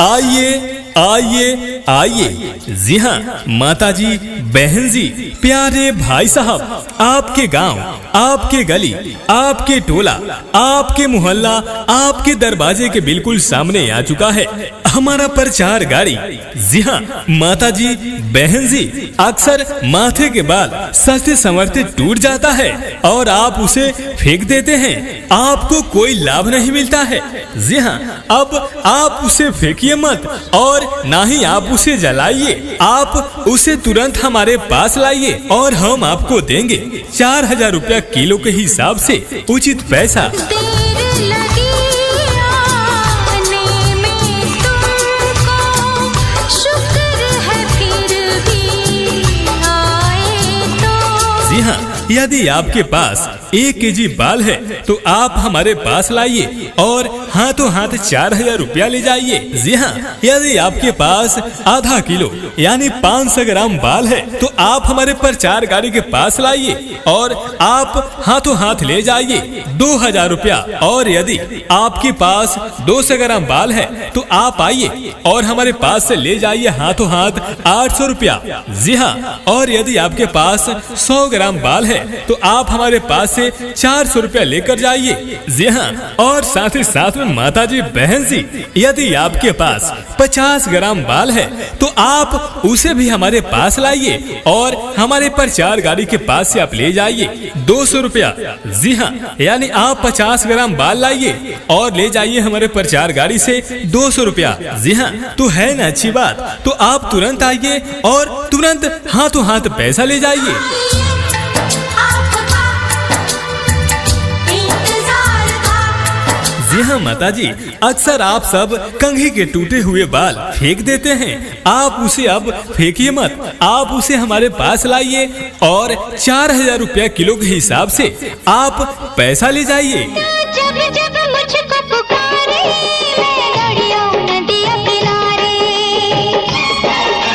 आइए आइए आइए, जी हाँ माता जी, बहन जी, प्यारे भाई साहब, आपके गांव, आपके गली, आपके टोला, आपके मोहल्ला, आपके दरवाजे के बिल्कुल सामने आ चुका है हमारा प्रचार गाड़ी। जी हाँ माता जी, बहन जी, अक्सर माथे के बाल सस्ते संवरते टूट जाता है और आप उसे फेंक देते हैं, आपको कोई लाभ नहीं मिलता है। जी हाँ, अब आप उसे फेंकिए मत और ना ही आप उसे जलाइए, आप उसे तुरंत हमारे पास लाइए और हम आपको देंगे 4000 रुपया किलो के हिसाब से उचित पैसा। जी हाँ, यदि आपके पास 1 केजी बाल है तो आप हमारे पास लाइए और हाथों हाथ 4000 रुपया ले जाइए। जी हाँ, यदि आपके पास आधा किलो यानी 500 ग्राम बाल है तो आप हमारे प्रचार गाड़ी के पास लाइए और आप हाथों हाथ ले जाइए 2000 रुपया। और यदि आपके पास 200 ग्राम बाल है तो आप आइए और हमारे पास से ले जाइए हाथों हाथ 800 रुपया। जी हाँ, और यदि आपके पास 100 ग्राम बाल है तो आप हमारे पास से 400 रुपया लेकर जाइए। जी हाँ, और साथ ही साथ में माता जी, बहन जी, यदि आपके पास 50 ग्राम बाल है तो आप उसे भी हमारे पास लाइए और हमारे प्रचार गाड़ी के पास से आप ले जाइए 200 रुपया। जी हाँ, यानी आप 50 ग्राम बाल लाइए और ले जाइए हमारे प्रचार गाड़ी से 200 रुपया। जी हाँ, तो है ना अच्छी बात, तो आप तुरंत आइए और तुरंत हाथों हाथ पैसा ले जाइए। जी हाँ माता जी, अक्सर आप सब कंघी के टूटे हुए बाल फेंक देते हैं, आप उसे अब फेंकिए मत, आप उसे हमारे पास लाइए और 4000 रुपया किलो के हिसाब से आप पैसा ले जाइए।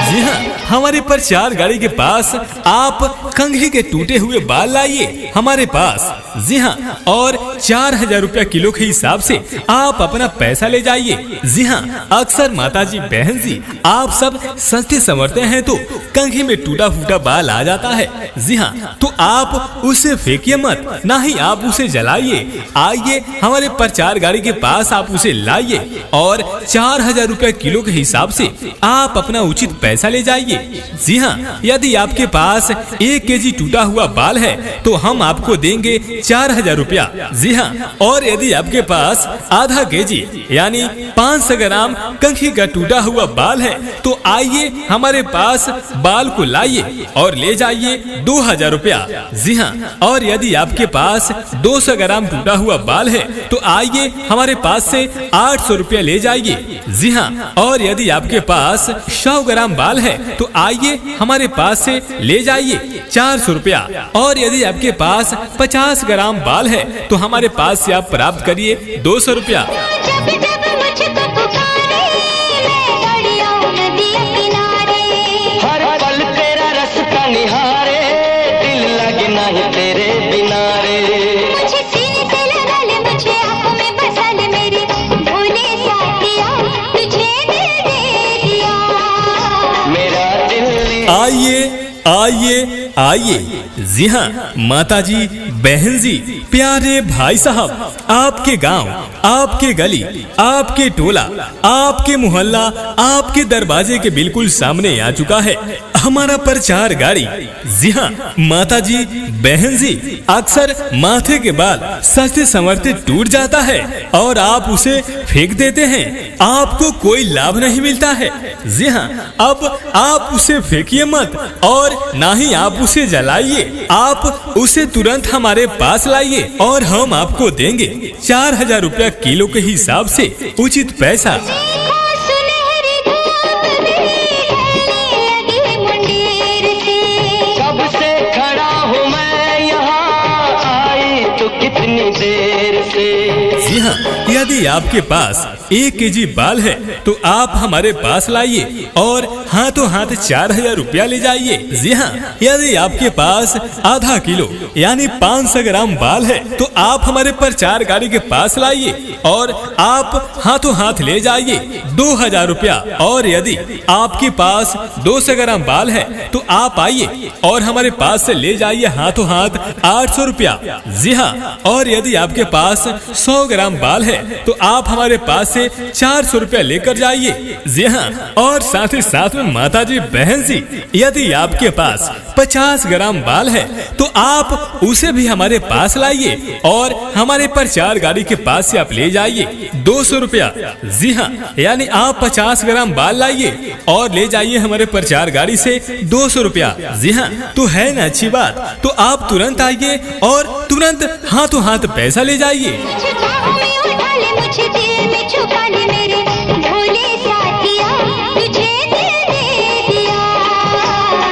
जी हाँ, हमारे प्रचार गाड़ी के पास आप कंघी के टूटे हुए बाल लाइए हमारे पास। जी हाँ, और 4000 रुपया किलो के हिसाब से आप अपना पैसा ले जाइए। जी हाँ, अक्सर माता जी, बहन जी, आप सब सस्ते संवरते हैं तो कंघी में टूटा फूटा बाल आ जाता है। जी हाँ, तो आप उसे फेंकिए मत, ना ही आप उसे जलाइए, आइए हमारे प्रचार गाड़ी के पास आप उसे लाइए और 4000 रुपया किलो के हिसाब से आप अपना उचित पैसा ले जाइए। जी हाँ, यदि आपके पास 1 केजी टूटा हुआ बाल है तो हम आपको देंगे 4000 रुपया। जी हाँ, और यदि आपके पास आधा केजी यानी 500 ग्राम कंघी का टूटा हुआ बाल है तो आइए हमारे पास बाल को लाइए और ले जाइए 2000 रुपया। जी हाँ, और यदि आपके पास 200 ग्राम टूटा हुआ बाल है तो आइए हमारे पास से 800 रुपया ले जाइए। जी हाँ, और यदि आपके पास 100 ग्राम बाल है तो आइए हमारे पास से ले जाइए 400 रुपया। और यदि आपके पास 50 ग्राम बाल है तो हमारे पास से आप प्राप्त करिए 200 रुपया। हर पल तेरा रास्ता निहारे, दिल लगे नहीं तेरे बिना रे। मुझे सीने से लगा ले, मुझे आँखों में बसा ले, मेरे भोले साथिया, तुझे दिल दे दिया मेरा दिल। आइए आइए आइए, जी हाँ माता जी, बहन जी, प्यारे भाई साहब, आपके गांव, आपके गली, आपके टोला, आपके मोहल्ला, आपके दरवाजे के बिल्कुल सामने आ चुका है हमारा प्रचार गाड़ी। जी हाँ माता जी, बहन जी, अक्सर माथे के बाल सस्ते संवरते टूट जाता है और आप उसे फेंक देते हैं, आपको कोई लाभ नहीं मिलता है। जी हाँ, अब आप उसे फेंकिए मत और ना ही आप उसे जलाइए, आप उसे तुरंत हमारे पास लाइए और हम आपको देंगे 4000 रुपया किलो के हिसाब से उचित पैसा। जी हाँ, यदि आपके पास 1 केजी बाल है तो आप हमारे पास लाइए और हाथों हाथ 4000 रुपया ले जाइए। जी हाँ, यदि आपके पास आधा किलो यानी 500 ग्राम बाल है तो आप हमारे प्रचार गाड़ी के पास लाइए और आप हाथों हाथ ले जाइए 2000 रुपया। और यदि आपके पास 200 ग्राम बाल है तो आप आइए और हमारे पास से ले जाइए हाथों हाथ 800 रुपया। जी हाँ, और यदि आपके पास 100 ग्राम बाल है तो आप हमारे पास से 400 रुपया लेकर जाइए। जी हाँ, और साथ ही साथ में माता जी बहन जी, यदि आपके पास 50 ग्राम बाल है तो आप उसे भी हमारे पास लाइए और हमारे प्रचार गाड़ी के पास से आप ले जाइए 200 रुपया। जी हाँ, यानी आप 50 ग्राम बाल लाइए और ले जाइए हमारे प्रचार गाड़ी से 200 रुपया। जी हाँ, तो है ना अच्छी बात। तो आप तुरंत आइए और तुरंत हाथों हाथ पैसा ले जाइए। मुझे दिल में छुपा ले मेरे भोले साथिया, तुझे दिल दे दिया,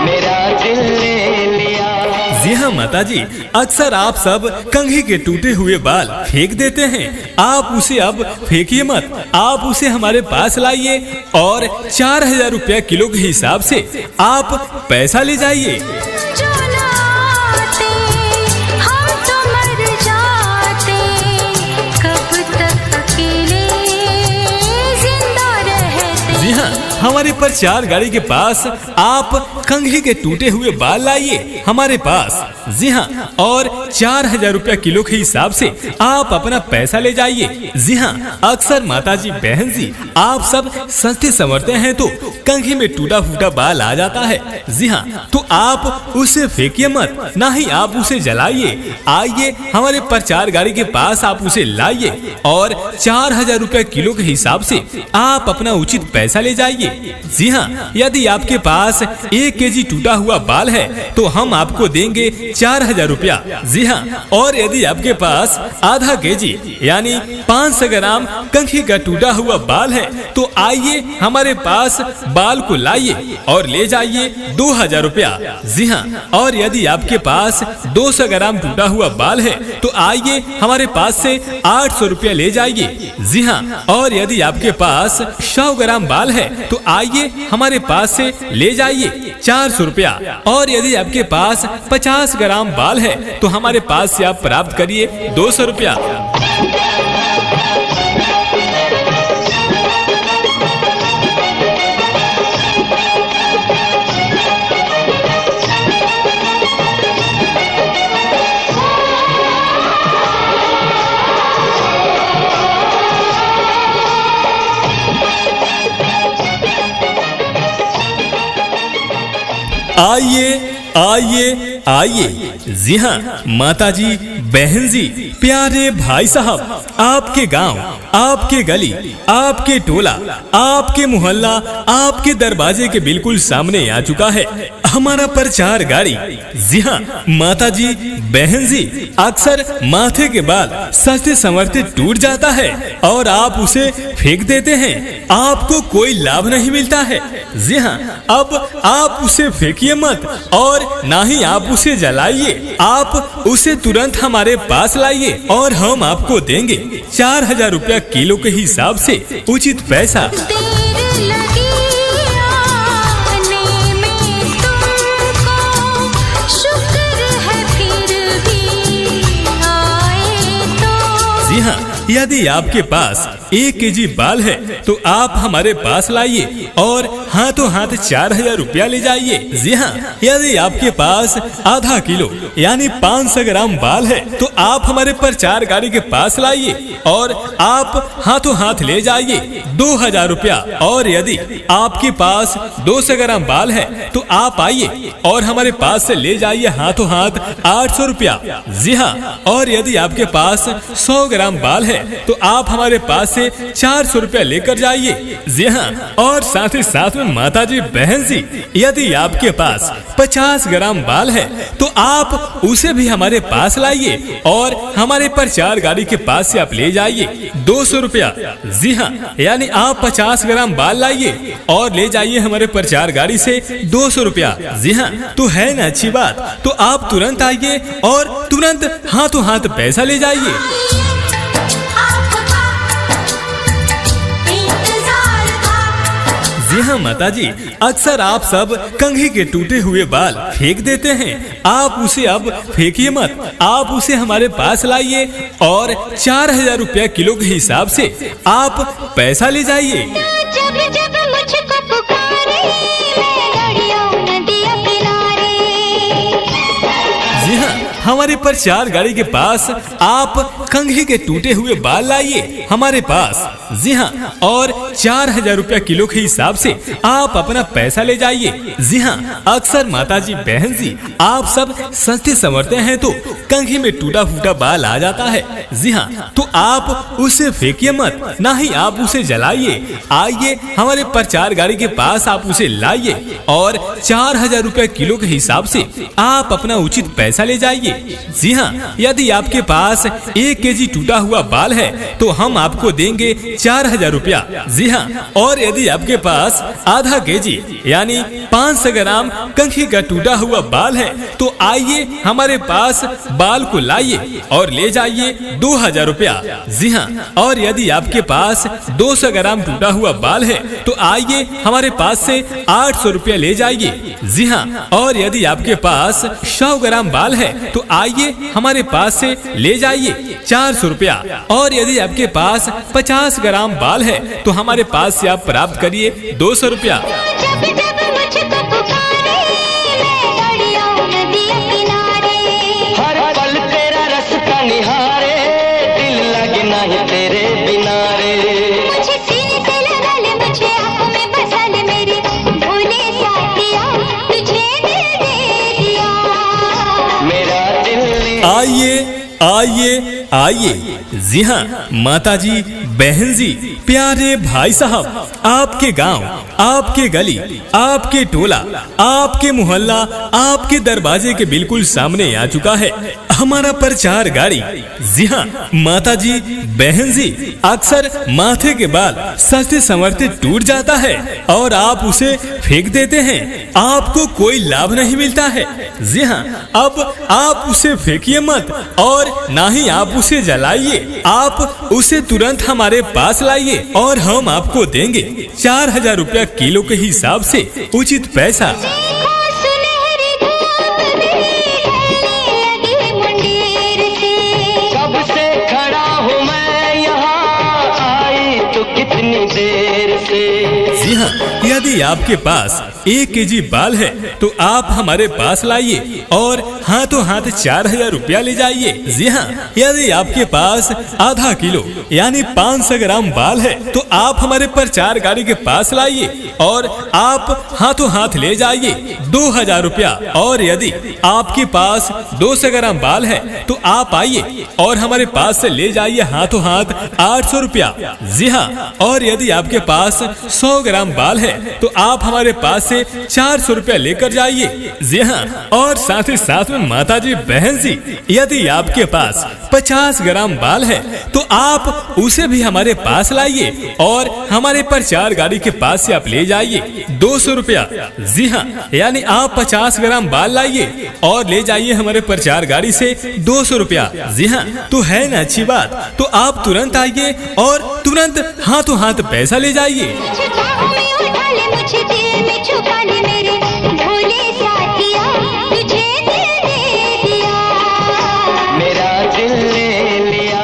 मेरा दिल ले लिया। जी हाँ माता जी, अक्सर आप सब कंघी के टूटे हुए बाल फेंक देते हैं। आप उसे अब फेंकिए मत, आप उसे हमारे पास लाइए और 4000 रुपया किलो के हिसाब से आप पैसा ले जाइए। जी हाँ, हमारे प्रचार गाड़ी के पास आप कंघी के टूटे हुए बाल लाइए हमारे पास। जी हाँ, और 4000 रुपया किलो के हिसाब से आप अपना पैसा ले जाइए। जी हाँ, अक्सर माता जी बहन जी आप सब सस्ते संवरते हैं तो कंघी में टूटा फूटा बाल आ जाता है। जी हाँ, तो आप उसे फेंकिए मत, ना ही आप उसे जलाइए। आइए हमारे प्रचार गाड़ी के पास आप उसे लाइए और 4000 रुपया किलो के हिसाब से आप अपना उचित पैसा ले जाइए। जी हाँ, यदि आपके पास 1 केजी टूटा हुआ बाल है तो हम आपको देंगे 4000 रुपया। जी हाँ, और यदि आपके पास आधा केजी यानी 500 ग्राम कंघी का टूटा हुआ बाल है तो आइए हमारे पास बाल को लाइए और ले जाइए 2000 रुपया। जी हाँ, और यदि आपके पास 200 ग्राम टूटा हुआ बाल है तो आइए हमारे पास से 800 रुपया ले जाइए। जी हाँ, और यदि आपके पास 100 ग्राम बाल है तो आइए हमारे पास से ले जाइए 400 रुपया। और यदि आपके पास 50 ग्राम बाल है तो हमारे पास से आप प्राप्त करिए 200 रुपया। आइए आइए आइए। जी हाँ माता जी बहन जी, प्यारे भाई साहब, आपके गांव, आपके गली, आपके टोला, आपके मोहल्ला, आपके दरवाजे के बिल्कुल सामने आ चुका है हमारा प्रचार गाड़ी। जी हाँ माता जी बहन जी, अक्सर माथे के बाल सस्ते संवरते टूट जाता है और आप उसे फेंक देते हैं, आपको कोई लाभ नहीं मिलता है। जी हाँ, अब आप उसे फेंकिए मत और ना ही आप उसे जलाइए, आप उसे तुरंत हमारे पास लाइए और हम आपको देंगे 4000 रुपया किलो के हिसाब से उचित पैसा। जी हाँ, यदि आपके पास 1 केजी बाल है तो आप हमारे पास लाइए और हाथों हाथ 4000 रुपया ले जाइए। जी हाँ, यदि आपके पास आधा किलो यानी 500 ग्राम बाल है तो आप हमारे प्रचार गाड़ी के पास लाइए और आप हाथों हाथ ले जाइए 2000 रुपया। और यदि आपके पास 200 ग्राम बाल है तो आप आइए और हमारे पास से ले जाइए हाथों हाथ 800 रुपया। जी हाँ, और यदि आपके पास 100 ग्राम बाल है तो आप हमारे पास से 400 रुपया लेकर जाइए। जी हाँ, और साथ ही साथ में माता जी बहन जी, यदि आपके पास 50 ग्राम बाल है तो आप उसे भी हमारे पास लाइए और हमारे प्रचार गाड़ी के पास से आप ले जाइए 200 रुपया। जी हाँ, यानी आप 50 ग्राम बाल लाइए और ले जाइए हमारे प्रचार गाड़ी से 200 रुपया। जी हाँ, तो है ना अच्छी बात। तो आप तुरंत आइए और तुरंत हाथों हाथ पैसा ले जाइए। जी हाँ माता जी, अक्सर आप सब कंघी के टूटे हुए बाल फेंक देते हैं। आप उसे अब फेंकिए मत, आप उसे हमारे पास लाइए और 4000 रुपया किलो के हिसाब से आप पैसा ले जाइए। जब जब मुझको पुकारे मैं दौड़ी आऊं नदिया किनारे। जी हाँ, हमारे प्रचार गाड़ी के पास आप कंघी के टूटे हुए बाल लाइए हमारे पास। जी हाँ, और 4000 रुपया किलो के हिसाब से आप अपना पैसा ले जाइए। जी हाँ, अक्सर माता जी बहन जी आप सब सस्ते संवरते हैं तो कंघी में टूटा फूटा बाल आ जाता है। जी हाँ, तो आप उसे फेंकिए मत, ना ही आप उसे जलाइए। आइए हमारे प्रचार गाड़ी के पास आप उसे लाइए और 4000 रुपया किलो के हिसाब से आप अपना उचित पैसा ले जाइए। जी हाँ, यदि आपके पास 1 केजी टूटा हुआ बाल है तो हम आपको देंगे 4000 रुपया। जी हाँ, और यदि आपके पास आधा केजी यानी 500 ग्राम कंघी का टूटा हुआ बाल है तो आइए हमारे पास बाल को लाइए और ले जाइए 2000 रुपया। जी हाँ, और यदि आपके पास 200 ग्राम टूटा हुआ बाल है तो आइए हमारे पास से 800 रुपया ले जाइए। जी हाँ, और यदि आपके पास 100 ग्राम बाल है तो आइए हमारे पास से ले जाइए 400 रुपया। और यदि आपके पास 50 ग्राम बाल है तो हमारे पास से आप प्राप्त करिए 200 रुपया। जब जब मुझको पुकारे मैं दौड़ी आऊं नदिया किनारे। हर पल तेरा रास्ता निहारे दिल लगे नहीं तेरे बिना रे। मुझे सीने से लगा ले, मुझे आंखों में बसा ले, मेरे भोले साथिया तुझे दिल दे दिया। मेरा दिल आइए आइए आइए। जी हाँ माता जी बहन जी प्यारे भाई साहब, आपके गांव, आपके गली, आपके टोला, आपके मोहल्ला, आपके दरवाजे के बिल्कुल सामने आ चुका है हमारा प्रचार गाड़ी। जी हाँ माता जी बहन जी, अक्सर माथे के बाल सस्ते संवरते टूट जाता है और आप उसे फेंक देते हैं, आपको कोई लाभ नहीं मिलता है। जी हाँ, अब आप उसे फेंकिए मत और ना ही आप उसे जलाइए, आप उसे तुरंत हमारे पास लाइए और हम आपको देंगे 4000 रुपया किलो के हिसाब से उचित पैसा। सुनहरी धूप ढलने लगी मुंडेर से। कब से खड़ा हूँ मैं यहाँ, आई तो कितनी देर से। जी हाँ, यदि आपके पास 1 केजी बाल है तो आप हमारे पास लाइए और हाथों हाथ 4000 रुपया ले जाइए। जी हाँ, यदि आपके पास आधा किलो यानी 500 ग्राम बाल है तो आप हमारे प्रचार गाड़ी के पास लाइए और आप हाथों हाथ ले जाइए 2000 रुपया। और यदि आपके पास 200 ग्राम बाल है तो आप आइए और हमारे पास से ले जाइए हाथों हाथ 800 रुपया। जी हाँ, और यदि आपके पास 100 ग्राम बाल है तो आप हमारे पास से 400 रुपया लेकर जाइए। जी हाँ, और साथ ही साथ में माता जी बहन जी, यदि आपके पास 50 ग्राम बाल है तो आप उसे भी हमारे पास लाइए और हमारे प्रचार गाड़ी के पास से आप ले जाइए 200 रुपया। जी हाँ, यानी आप 50 ग्राम बाल लाइए और ले जाइए हमारे प्रचार गाड़ी से 200 रुपया। जी हाँ, तो है ना अच्छी बात, तो आप तुरंत आइए और तुरंत हाथों हाथ पैसा ले जाइए। मुझे बाहों में उठा ले, मुझे दिल में छुपा ले, मेरे भोले साथिया तुझे दिल दे दिया। मेरा दिल ले लिया।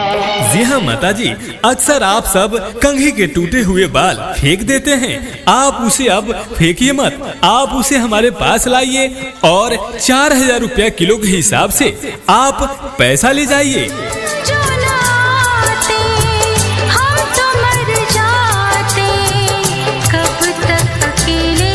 जी हाँ माता जी, अक्सर आप सब कंघी के टूटे हुए बाल फेंक देते हैं, आप उसे अब फेंकिए मत, आप उसे हमारे पास लाइए और 4000 रुपया किलो के हिसाब से आप पैसा ले जाइए। जो ना आते हम तो मर जाते, कब तक अकेले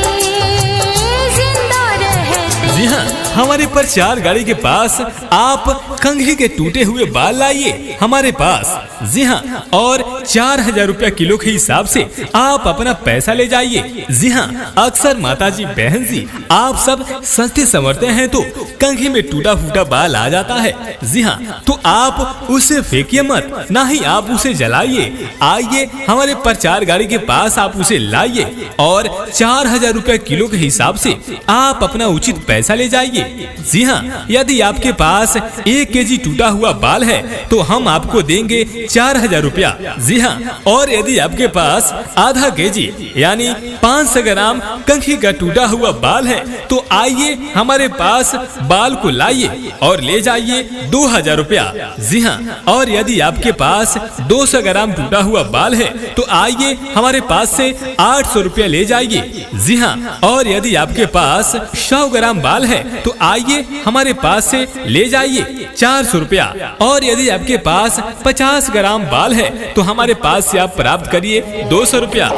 जिंदा रहते। जी हाँ, हमारे प्रचार गाड़ी के पास आप कंघी के टूटे हुए बाल लाइए हमारे पास। जी हाँ, और 4000 रुपया किलो के हिसाब से आप अपना पैसा ले जाइए। जी हाँ, अक्सर माता जी बहन जी आप सब सस्ते संवरते हैं तो कंघी में टूटा फूटा बाल आ जाता है। जी हाँ, तो आप उसे फेंकिए मत, ना ही आप उसे जलाइए। आइए हमारे प्रचार गाड़ी के पास आप उसे लाइए और 4000 रुपया किलो के हिसाब से आप अपना उचित पैसा ले जाइए। जाइए। जी हाँ, यदि आपके पास 1 केजी टूटा हुआ बाल है तो हम आपको देंगे 4000 रुपया। जी हाँ, और यदि आपके पास आधा केजी यानी 500 ग्राम कंघी का टूटा हुआ बाल है तो आइए हमारे पास बाल को लाइए और ले जाइए 2000 रुपया। जी हाँ, और यदि आपके पास 200 ग्राम टूटा हुआ बाल है तो आइए हमारे पास से 800 रुपया ले जाइए। जी हाँ, और यदि आपके पास 100 ग्राम बाल है तो आइए हमारे पास से ले जाइए 400 रुपया। और यदि आपके पास 50 ग्राम बाल है तो हमारे पास से आप प्राप्त करिए 200 रुपया।